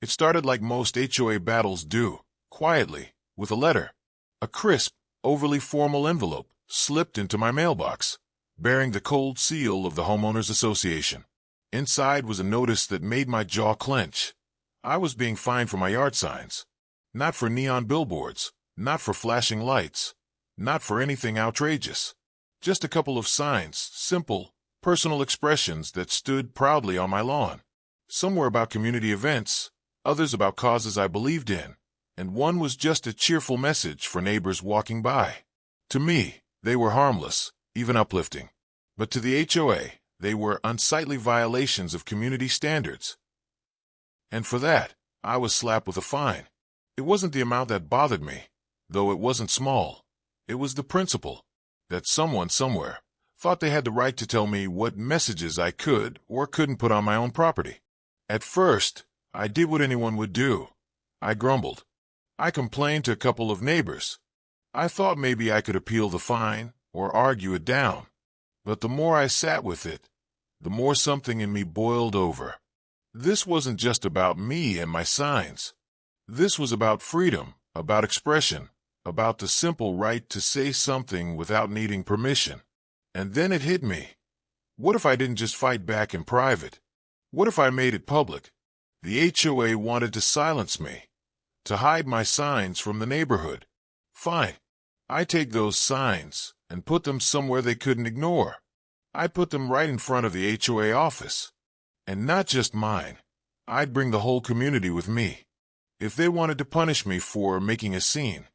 It started like most HOA battles do, quietly, with a letter. A crisp, overly formal envelope slipped into my mailbox, bearing the cold seal of the Homeowners Association. Inside was a notice that made my jaw clench. I was being fined for my yard signs. Not for neon billboards, not for flashing lights, not for anything outrageous. Just a couple of signs, simple, personal expressions that stood proudly on my lawn. Some were about community events, others about causes I believed in, and one was just a cheerful message for neighbors walking by. To me, they were harmless, even uplifting. But to the HOA, they were unsightly violations of community standards. And for that, I was slapped with a fine. It wasn't the amount that bothered me, though it wasn't small. It was the principle that someone somewhere thought they had the right to tell me what messages I could or couldn't put on my own property. At first, I did what anyone would do. I grumbled. I complained to a couple of neighbors. I thought maybe I could appeal the fine or argue it down. But the more I sat with it, the more something in me boiled over. This wasn't just about me and my signs. This was about freedom, about expression, about the simple right to say something without needing permission. And then it hit me. What if I didn't just fight back in private? What if I made it public? The HOA wanted to silence me, to hide my signs from the neighborhood. Fine. I take those signs and put them somewhere they couldn't ignore. I'd put them right in front of the HOA office. And not just mine. I'd bring the whole community with me. If they wanted to punish me for making a scene,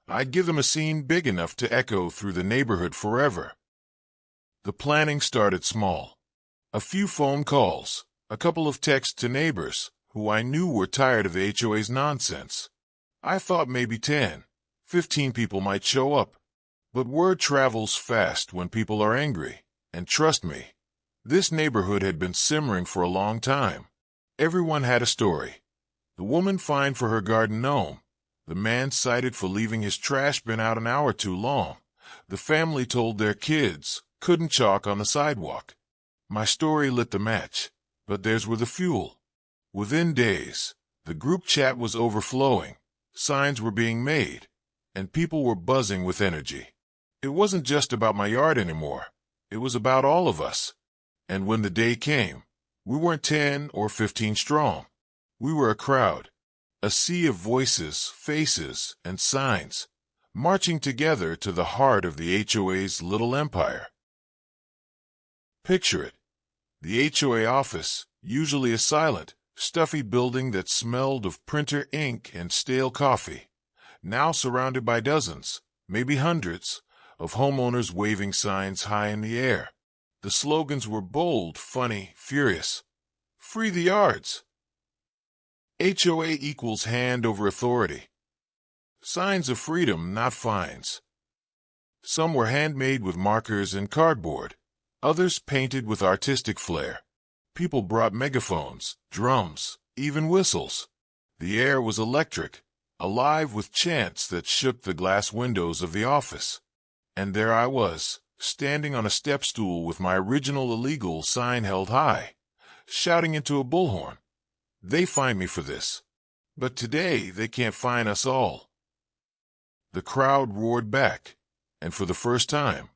I'd give them a scene big enough to echo through the neighborhood forever. The planning started small. A few phone calls, a couple of texts to neighbors who I knew were tired of the HOA's nonsense. I thought maybe 10, 15 people might show up. But word travels fast when people are angry. And trust me, this neighborhood had been simmering for a long time. Everyone had a story. The woman fined for her garden gnome. The man cited for leaving his trash bin out an hour too long. The family told their kids couldn't chalk on the sidewalk. My story lit the match, but theirs were the fuel. Within days, the group chat was overflowing, signs were being made, and people were buzzing with energy. It wasn't just about my yard anymore. It was about all of us. And when the day came, we weren't 10 or 15 strong. We were a crowd, a sea of voices, faces, and signs, marching together to the heart of the HOA's little empire. Picture it. The HOA office, usually a silent, stuffy building that smelled of printer ink and stale coffee, now surrounded by dozens, maybe hundreds, of homeowners waving signs high in the air. The slogans were bold, funny, furious. Free the yards. HOA equals hand over authority. Signs of freedom, not fines. Some were handmade with markers and cardboard, others painted with artistic flair. People brought megaphones, drums, even whistles. The air was electric, alive with chants that shook the glass windows of the office. And there I was, standing on a step stool with my original illegal sign held high, shouting into a bullhorn. They fined me for this. But today they can't fine us all. The crowd roared back, and for the first time,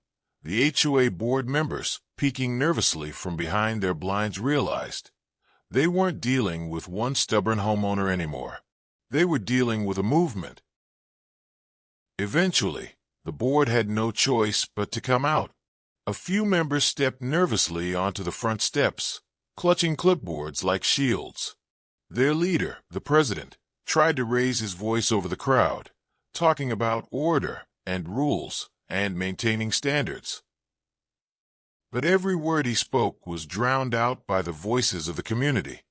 the HOA board members, peeking nervously from behind their blinds, realized they weren't dealing with one stubborn homeowner anymore. They were dealing with a movement. Eventually, the board had no choice but to come out. A few members stepped nervously onto the front steps, clutching clipboards like shields. Their leader, the president, tried to raise his voice over the crowd, talking about order and rules and maintaining standards. But every word he spoke was drowned out by the voices of the community.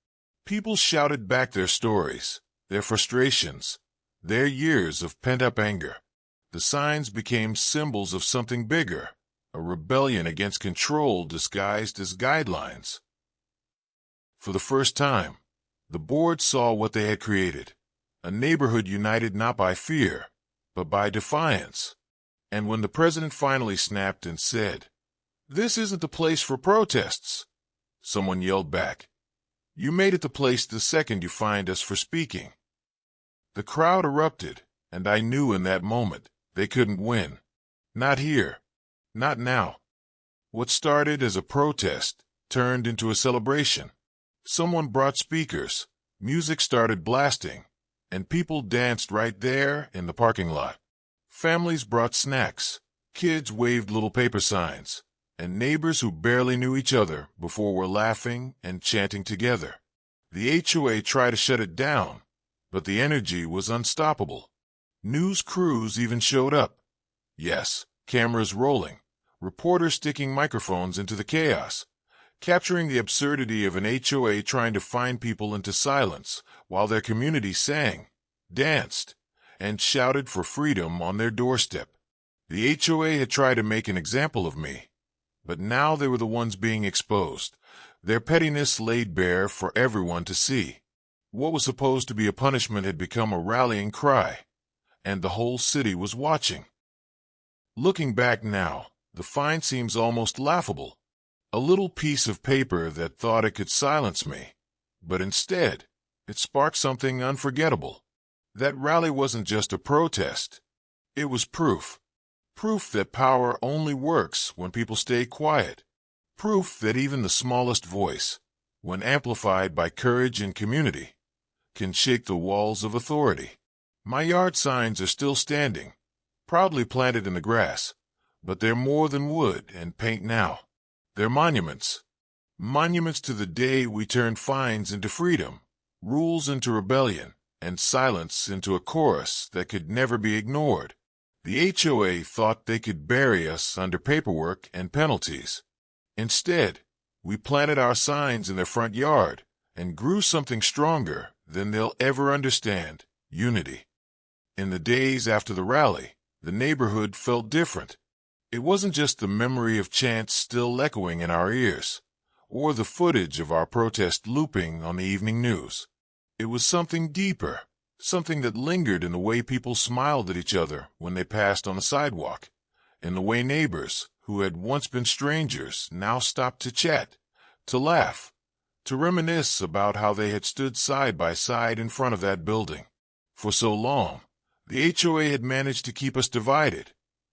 People shouted back their stories, their frustrations, their years of pent-up anger. The signs became symbols of something bigger, a rebellion against control disguised as guidelines. For the first time, the board saw what they had created, a neighborhood united not by fear, but by defiance. And when the president finally snapped and said, "This isn't the place for protests," someone yelled back, You made it the place the second you fined us for speaking." The crowd erupted, and I knew in that moment they couldn't win. Not here. Not now. What started as a protest turned into a celebration. Someone brought speakers, music started blasting, and people danced right there in the parking lot. Families brought snacks, kids waved little paper signs, and neighbors who barely knew each other before were laughing and chanting together. The HOA tried to shut it down, but the energy was unstoppable. News crews even showed up. Yes, cameras rolling, reporters sticking microphones into the chaos, capturing the absurdity of an HOA trying to fine people into silence while their community sang, danced, and shouted for freedom on their doorstep. The HOA had tried to make an example of me, but now they were the ones being exposed, their pettiness laid bare for everyone to see. What was supposed to be a punishment had become a rallying cry, and the whole city was watching. Looking back now, the fine seems almost laughable. A little piece of paper that thought it could silence me, but instead, it sparked something unforgettable. That rally wasn't just a protest. It was proof. Proof that power only works when people stay quiet. Proof that even the smallest voice, when amplified by courage and community, can shake the walls of authority. My yard signs are still standing, proudly planted in the grass, but they're more than wood and paint now. They're monuments. Monuments to the day we turned fines into freedom, rules into rebellion, and silence into a chorus that could never be ignored. The HOA thought they could bury us under paperwork and penalties. Instead, we planted our signs in their front yard and grew something stronger than they'll ever understand: unity. In the days after the rally, the neighborhood felt different. It wasn't just the memory of chants still echoing in our ears, or the footage of our protest looping on the evening news. It was something deeper, something that lingered in the way people smiled at each other when they passed on the sidewalk, in the way neighbors, who had once been strangers, now stopped to chat, to laugh, to reminisce about how they had stood side by side in front of that building. For so long, the HOA had managed to keep us divided.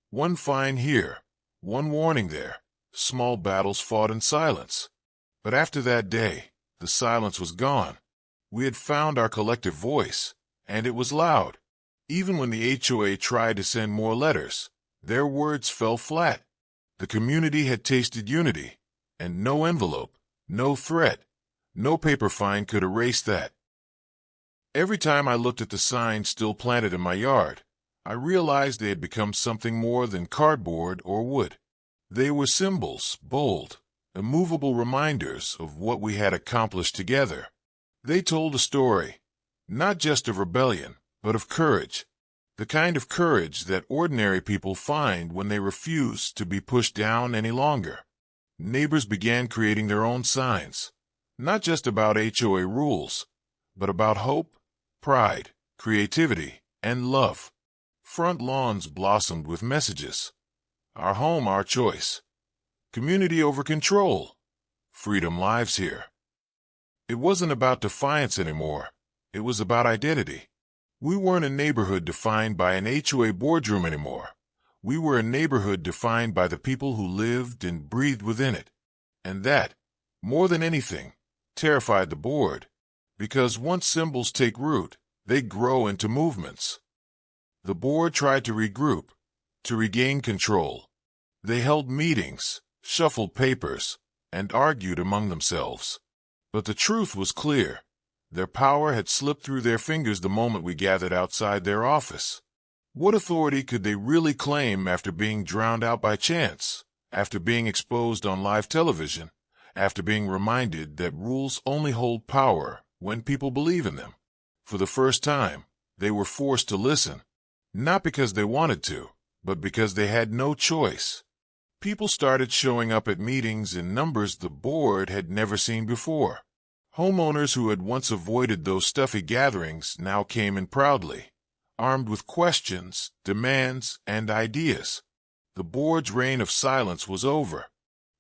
One fine here, one warning there, small battles fought in silence. But after that day, the silence was gone. We had found our collective voice, and it was loud. Even when the HOA tried to send more letters, their words fell flat. The community had tasted unity, and no envelope, no threat, no paper fine could erase that. Every time I looked at the signs still planted in my yard, I realized they had become something more than cardboard or wood. They were symbols, bold, immovable reminders of what we had accomplished together. They told a story, not just of rebellion, but of courage. The kind of courage that ordinary people find when they refuse to be pushed down any longer. Neighbors began creating their own signs, not just about HOA rules, but about hope, pride, creativity, and love. Front lawns blossomed with messages. Our home, our choice. Community over control. Freedom lives here. It wasn't about defiance anymore. It was about identity. We weren't a neighborhood defined by an HOA boardroom anymore. We were a neighborhood defined by the people who lived and breathed within it. And that, more than anything, terrified the board, because once symbols take root, they grow into movements. The board tried to regroup, to regain control. They held meetings, shuffled papers, and argued among themselves. But the truth was clear. Their power had slipped through their fingers the moment we gathered outside their office. What authority could they really claim after being drowned out by chance, after being exposed on live television, after being reminded that rules only hold power when people believe in them? For the first time, they were forced to listen. Not because they wanted to, but because they had no choice. People started showing up at meetings in numbers the board had never seen before. Homeowners who had once avoided those stuffy gatherings now came in proudly, armed with questions, demands, and ideas. The board's reign of silence was over.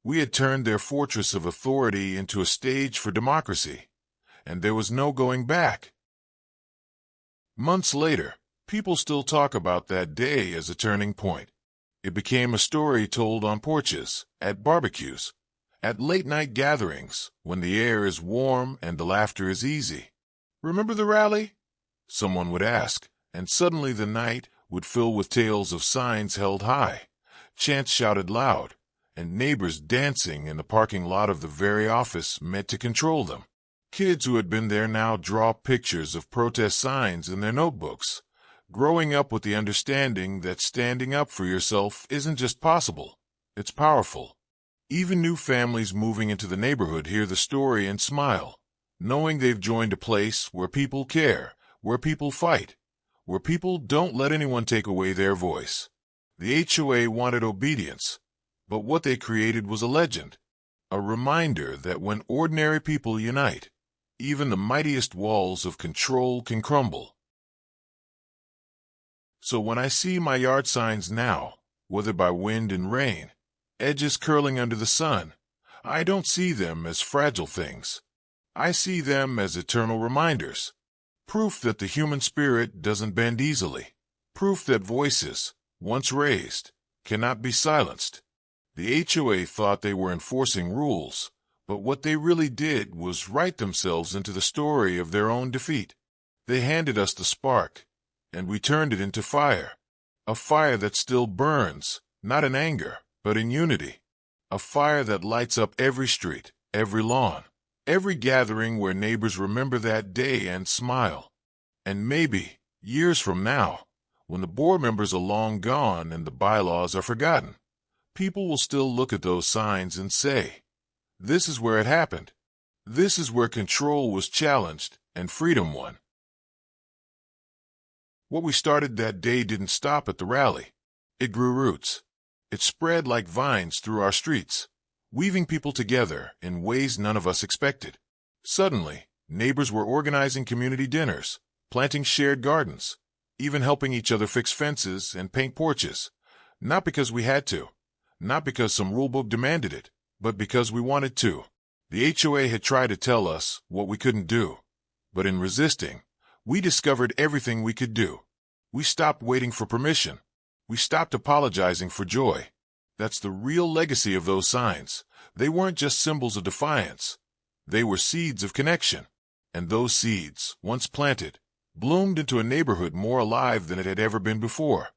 We had turned their fortress of authority into a stage for democracy, and there was no going back. Months later, people still talk about that day as a turning point. It became a story told on porches, at barbecues, at late-night gatherings, when the air is warm and the laughter is easy. "Remember the rally?" someone would ask, and suddenly the night would fill with tales of signs held high, chants shouted loud, and neighbors dancing in the parking lot of the very office meant to control them. Kids who had been there now draw pictures of protest signs in their notebooks, growing up with the understanding that standing up for yourself isn't just possible, it's powerful. Even new families moving into the neighborhood hear the story and smile, knowing they've joined a place where people care, where people fight, where people don't let anyone take away their voice. The HOA wanted obedience, but what they created was a legend, a reminder that when ordinary people unite, even the mightiest walls of control can crumble. So when I see my yard signs now, whether by wind and rain, edges curling under the sun, I don't see them as fragile things. I see them as eternal reminders. Proof that the human spirit doesn't bend easily. Proof that voices, once raised, cannot be silenced. The HOA thought they were enforcing rules, but what they really did was write themselves into the story of their own defeat. They handed us the spark, and we turned it into fire. A fire that still burns, not in anger, but in unity. A fire that lights up every street, every lawn, every gathering where neighbors remember that day and smile. And maybe, years from now, when the board members are long gone and the bylaws are forgotten, people will still look at those signs and say, "This is where it happened. This is where control was challenged and freedom won." What we started that day didn't stop at the rally. It grew roots. It spread like vines through our streets, weaving people together in ways none of us expected. Suddenly, neighbors were organizing community dinners, planting shared gardens, even helping each other fix fences and paint porches. Not because we had to, not because some rulebook demanded it, but because we wanted to. The HOA had tried to tell us what we couldn't do, but in resisting, we discovered everything we could do. We stopped waiting for permission. We stopped apologizing for joy. That's the real legacy of those signs. They weren't just symbols of defiance. They were seeds of connection. And those seeds, once planted, bloomed into a neighborhood more alive than it had ever been before.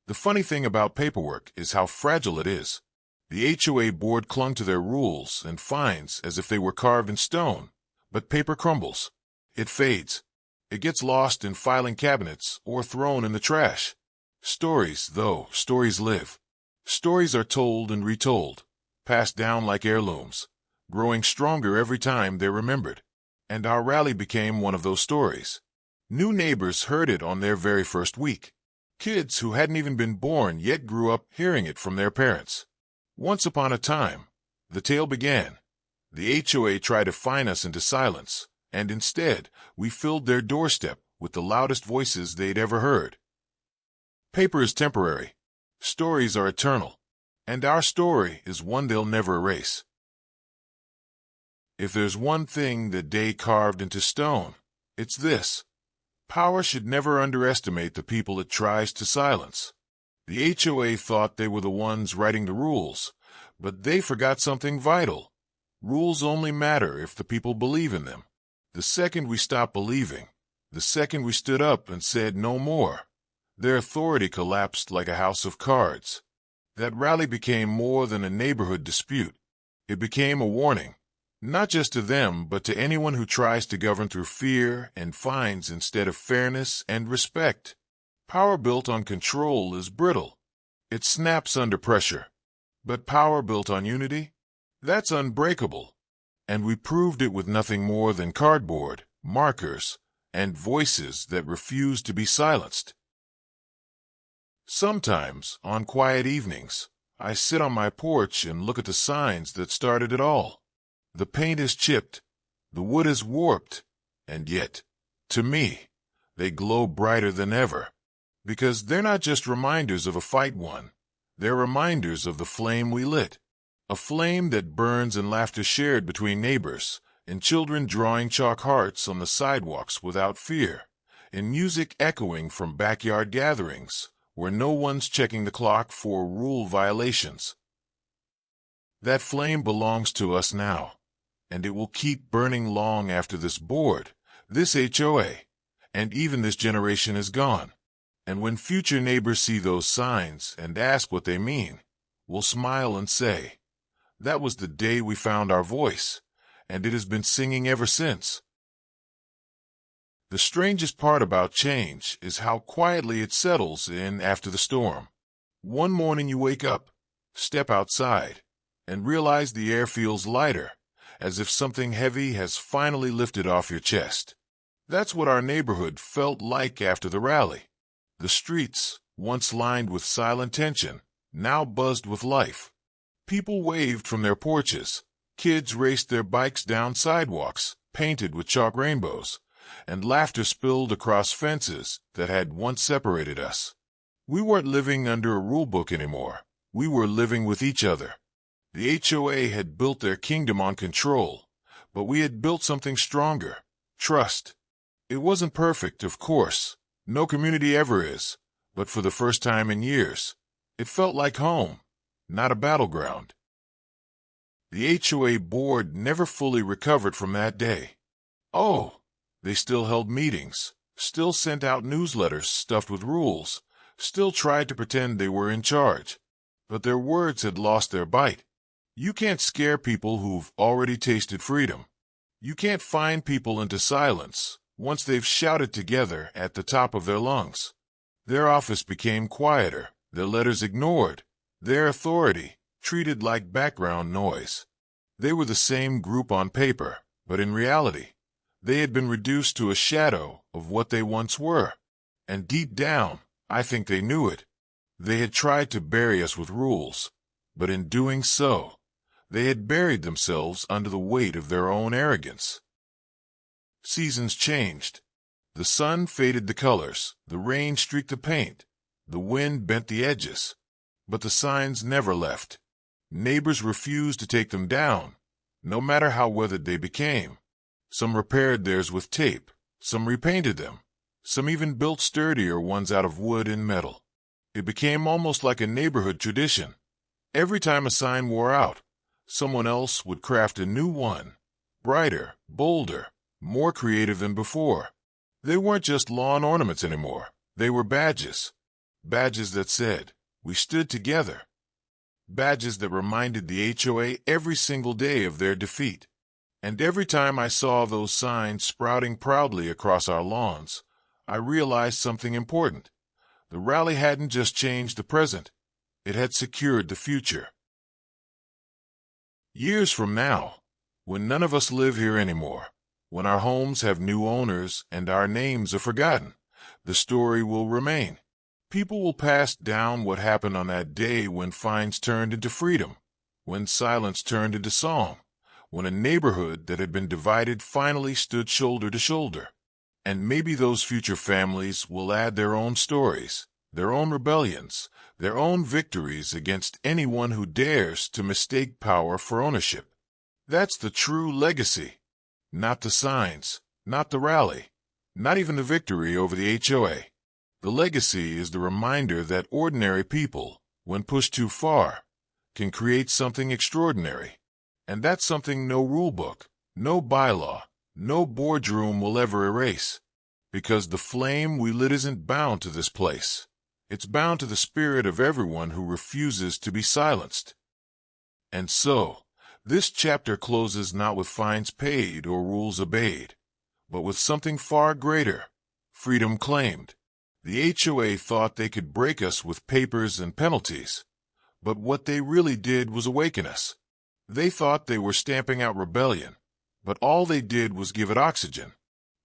The funny thing about paperwork is how fragile it is. The HOA board clung to their rules and fines as if they were carved in stone, but paper crumbles. It fades. It gets lost in filing cabinets or thrown in the trash. Stories, though, stories live. Stories are told and retold, passed down like heirlooms, growing stronger every time they're remembered. And our rally became one of those stories. New neighbors heard it on their very first week. Kids who hadn't even been born yet grew up hearing it from their parents. Once upon a time, the tale began. The HOA tried to fine us into silence, and instead, we filled their doorstep with the loudest voices they'd ever heard. Paper is temporary. Stories are eternal. And our story is one they'll never erase. If there's one thing that day carved into stone, it's this. Power should never underestimate the people it tries to silence. The HOA thought they were the ones writing the rules, but they forgot something vital. Rules only matter if the people believe in them. The second we stopped believing, the second we stood up and said no more, their authority collapsed like a house of cards. That rally became more than a neighborhood dispute. It became a warning, not just to them, but to anyone who tries to govern through fear and fines instead of fairness and respect. Power built on control is brittle. It snaps under pressure. But power built on unity? That's unbreakable. And we proved it with nothing more than cardboard, markers, and voices that refused to be silenced. Sometimes, on quiet evenings, I sit on my porch and look at the signs that started it all. The paint is chipped, the wood is warped, and yet, to me, they glow brighter than ever. Because they're not just reminders of a fight won, they're reminders of the flame we lit. A flame that burns in laughter shared between neighbors, in children drawing chalk hearts on the sidewalks without fear, in music echoing from backyard gatherings where no one's checking the clock for rule violations. That flame belongs to us now, and it will keep burning long after this board, this HOA, and even this generation is gone. And when future neighbors see those signs and ask what they mean, we'll smile and say, "That was the day we found our voice, and it has been singing ever since." The strangest part about change is how quietly it settles in after the storm. One morning you wake up, step outside, and realize the air feels lighter, as if something heavy has finally lifted off your chest. That's what our neighborhood felt like after the rally. The streets, once lined with silent tension, now buzzed with life. People waved from their porches, kids raced their bikes down sidewalks, painted with chalk rainbows, and laughter spilled across fences that had once separated us. We weren't living under a rule book anymore. We were living with each other. The HOA had built their kingdom on control, but we had built something stronger: trust. It wasn't perfect, of course. No community ever is, but for the first time in years, it felt like home, not a battleground. The HOA board never fully recovered from that day. Oh, they still held meetings, still sent out newsletters stuffed with rules, still tried to pretend they were in charge, but their words had lost their bite. You can't scare people who've already tasted freedom. You can't fine people into silence once they've shouted together at the top of their lungs. Their office became quieter, their letters ignored, their authority treated like background noise. They were the same group on paper, but in reality, they had been reduced to a shadow of what they once were. And deep down, I think they knew it. They had tried to bury us with rules, but in doing so, they had buried themselves under the weight of their own arrogance. Seasons changed. The sun faded the colors, the rain streaked the paint, the wind bent the edges. But the signs never left. Neighbors refused to take them down, no matter how weathered they became. Some repaired theirs with tape, some repainted them, some even built sturdier ones out of wood and metal. It became almost like a neighborhood tradition. Every time a sign wore out, someone else would craft a new one, brighter, bolder, more creative than before. They weren't just lawn ornaments anymore. They were badges. Badges that said, "We stood together." Badges that reminded the HOA every single day of their defeat. And every time I saw those signs sprouting proudly across our lawns, I realized something important. The rally hadn't just changed the present. It had secured the future. Years from now, when none of us live here anymore, when our homes have new owners and our names are forgotten, the story will remain. People will pass down what happened on that day when fines turned into freedom, when silence turned into song, when a neighborhood that had been divided finally stood shoulder to shoulder. And maybe those future families will add their own stories, their own rebellions, their own victories against anyone who dares to mistake power for ownership. That's the true legacy. Not the signs, not the rally, not even the victory over the HOA. The legacy is the reminder that ordinary people, when pushed too far, can create something extraordinary. And that's something no rulebook, no bylaw, no boardroom will ever erase. Because the flame we lit isn't bound to this place. It's bound to the spirit of everyone who refuses to be silenced. And so, this chapter closes not with fines paid or rules obeyed, but with something far greater: freedom claimed. The HOA thought they could break us with papers and penalties, but what they really did was awaken us. They thought they were stamping out rebellion, but all they did was give it oxygen.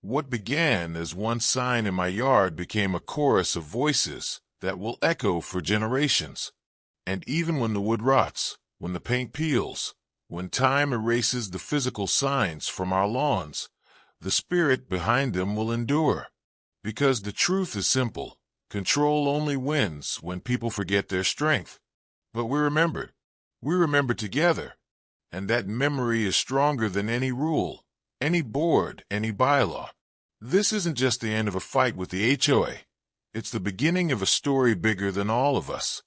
What began as one sign in my yard became a chorus of voices that will echo for generations. And even when the wood rots, when the paint peels, when time erases the physical signs from our lawns, the spirit behind them will endure. Because the truth is simple: control only wins when people forget their strength. But we remembered. We remembered together. And that memory is stronger than any rule, any board, any bylaw. This isn't just the end of a fight with the HOA. It's the beginning of a story bigger than all of us.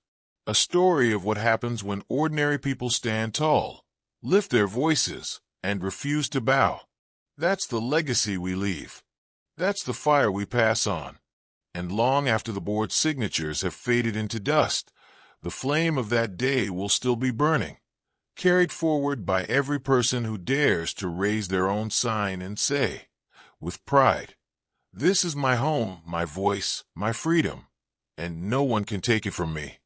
A story of what happens when ordinary people stand tall, lift their voices, and refuse to bow. That's the legacy we leave. That's the fire we pass on. And long after the board's signatures have faded into dust, the flame of that day will still be burning, carried forward by every person who dares to raise their own sign and say, with pride, "This is my home, my voice, my freedom, and no one can take it from me."